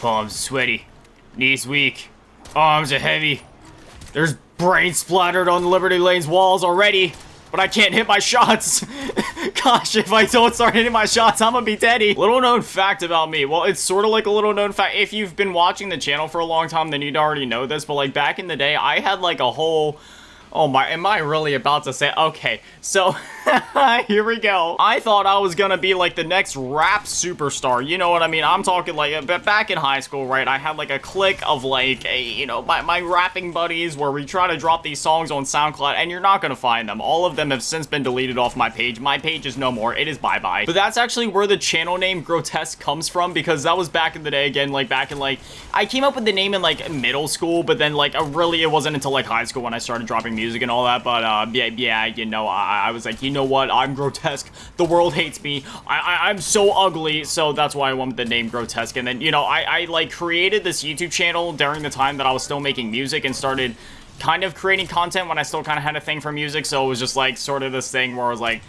Palms sweaty, knees weak, arms are heavy. There's brain splattered on Liberty Lane's walls already, but I can't hit my shots. Gosh, if I don't start hitting my shots, I'm gonna be deady. Little known fact about me. Well, it's sort of like a little known fact. If you've been watching the channel for a long time, then you'd already know this, but like back in the day, I had like a whole... Oh my, am I really about to say? Okay, so here we go. I thought I was gonna be like the next rap superstar, you know what I mean? I'm talking like, back in high school, right? I had like a clique of like, my rapping buddies where we try to drop these songs on SoundCloud, and you're not gonna find them. All of them have since been deleted off my page. My page is no more, it is bye-bye. But that's actually where the channel name Grotesque comes from, because that was back in the day, again, like back in like, I came up with the name in like middle school, but then like really it wasn't until like high school when I started dropping music and all that. But yeah, you know, I was like, you know what, I'm grotesque, the world hates me, I'm so ugly, so that's why I went with the name Grotesque. And then, you know, I like created this YouTube channel during the time that I was still making music and started kind of creating content when I still kind of had a thing for music. So it was just like sort of this thing where I was like,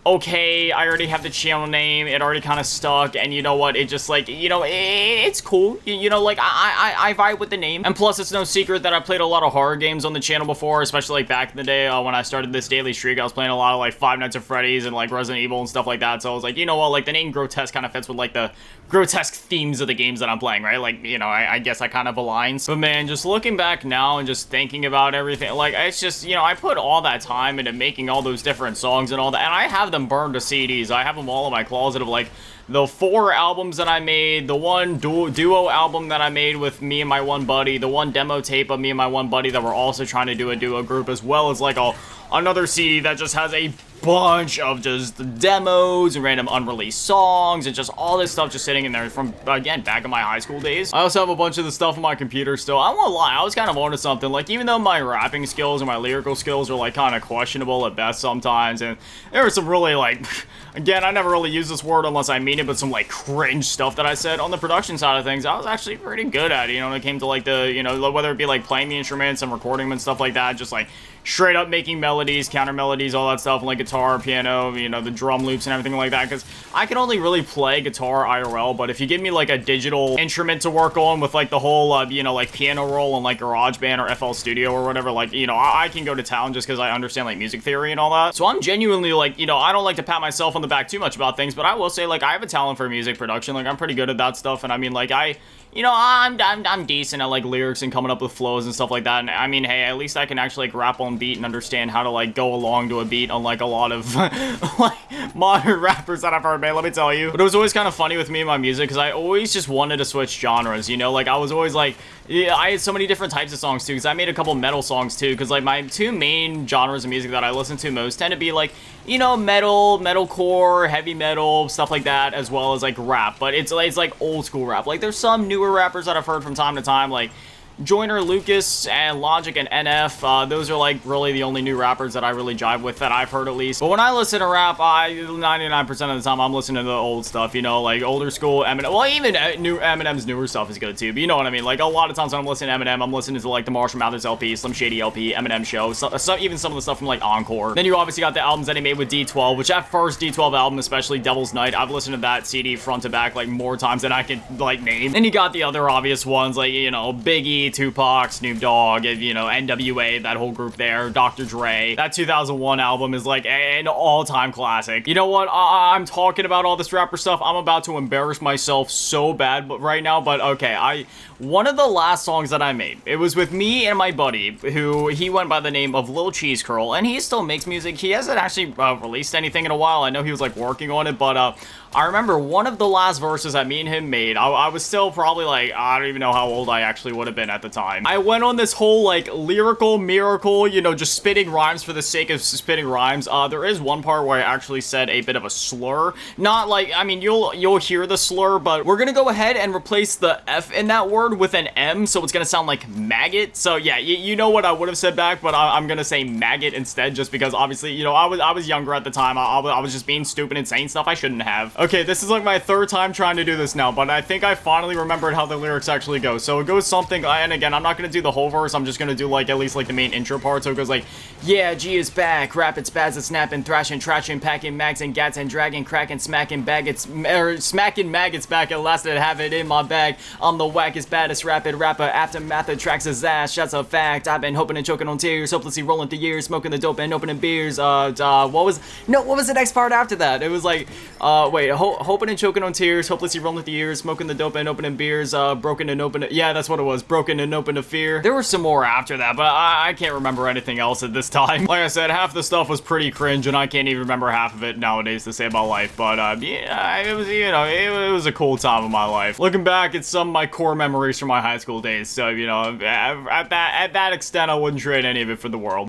okay, I already have the channel name, it already kind of stuck, and you know what, it just like, you know, it's cool, you know, like, I vibe with the name. And plus, it's no secret that I played a lot of horror games on the channel before, especially like back in the day when I started this daily streak. I was playing a lot of like Five Nights at Freddy's and like Resident Evil and stuff like that, so I was like, you know what, like the name Grotesque kind of fits with like the grotesque themes of the games that I'm playing, right? Like, you know, I guess that kind of aligns. But man, just looking back now and just thinking about everything, like, it's just, you know, I put all that time into making all those different songs and all that, and I have them burned to CDs. I have them all in my closet of like the 4 albums that I made, the one duo album that I made with me and my one buddy, the one demo tape of me and my one buddy that we're also trying to do a duo group, as well as like another CD that just has a bunch of just demos and random unreleased songs and just all this stuff just sitting in there from, again, back in my high school days. I also have a bunch of the stuff on my computer still. I won't lie, I was kind of onto something. Like, even though my rapping skills and my lyrical skills are like kind of questionable at best sometimes, and there was some really like, again, I never really use this word unless I mean it, but some like cringe stuff that I said on the production side of things, I was actually pretty good at it, you know, when it came to like the, you know, whether it be like playing the instruments and recording them and stuff like that, just like straight up making melodies, counter melodies, all that stuff, like guitar, piano, you know, the drum loops and everything like that, because I can only really play guitar IRL, but if you give me like a digital instrument to work on with like the whole, you know, like piano roll and like GarageBand or FL Studio or whatever, like, you know, I can go to town just because I understand like music theory and all that. So I'm genuinely like, you know, I don't like to pat myself on the back too much about things, but I will say like I have a talent for music production, like I'm pretty good at that stuff, and I mean like you know, I'm decent at like lyrics and coming up with flows and stuff like that. And I mean, hey, at least I can actually like rap on beat and understand how to like go along to a beat, unlike a lot of like modern rappers that I've heard, man, let me tell you. But it was always kind of funny with me and my music, because I always just wanted to switch genres, you know, like I was always like, yeah, I had so many different types of songs too, because I made a couple metal songs too, because like my 2 main genres of music that I listen to most tend to be like, you know, metalcore, heavy metal, stuff like that, as well as like rap. But it's like old school rap. Like there's some newer rappers that I've heard from time to time, like Joyner Lucas and Logic and NF, those are like really the only new rappers that I really jive with, that I've heard at least. But when I listen to rap, 99% of the time I'm listening to the old stuff, you know, like older school Eminem. Well, even Eminem's newer stuff is good too, but you know what I mean. Like a lot of times when I'm listening to Eminem, I'm listening to like the Marshall Mathers LP, Slim Shady LP, Eminem Show, even some of the stuff from like Encore. Then you obviously got the albums that he made with D12, which that first D12 album, especially Devil's Night, I've listened to that CD front to back like more times than I can like name. Then you got the other obvious ones like, you know, Biggie, Tupac, Snoop Dogg, you know, NWA, that whole group there, Dr. Dre. That 2001 album is like an all-time classic. You know what? I'm talking about all this rapper stuff. I'm about to embarrass myself so bad right now, but okay, one of the last songs that I made, it was with me and my buddy, who he went by the name of Lil Cheese Curl, and he still makes music. He hasn't actually released anything in a while. I know he was like working on it, but I remember one of the last verses that me and him made, I was still probably like, I don't even know how old I actually would have been at the time. I went on this whole like lyrical miracle, you know, just spitting rhymes for the sake of spitting rhymes. There is one part where I actually said a bit of a slur. Not like, I mean, you'll hear the slur, but we're gonna go ahead and replace the F in that word with an M, so it's gonna sound like maggot. So yeah, you know what I would have said back, but I'm gonna say maggot instead, just because obviously, you know, I was younger at the time. I was just being stupid and saying stuff I shouldn't have. Okay, this is like my 3rd time trying to do this now, but I think I finally remembered how the lyrics actually go. So it goes something, and again, I'm not gonna do the whole verse, I'm just gonna do like at least like the main intro part. So it goes like, yeah, G is back, rapping, spazzing, snapping, thrashing, trashing, packing, mags and gats and dragging, cracking, smacking, smacking maggots back at last. I have it in my bag. I'm the wackest, baddest rapid rapper. Aftermath attracts his ass. That's a fact. I've been hoping and choking on tears, hopelessly rolling through years, smoking the dope and opening beers. What was the next part after that? It was like, hoping and choking on tears, hopelessly rolling through years, smoking the dope and opening beers. Broken and open. Yeah, that's what it was. Broken and open to fear. There were some more after that, but I can't remember anything else at this time. Like I said, half the stuff was pretty cringe, and I can't even remember half of it nowadays to save my life. But yeah, it was, you know, it was a cool time of my life. Looking back at some of my core memories from my high school days. So, you know, at that extent, I wouldn't trade any of it for the world.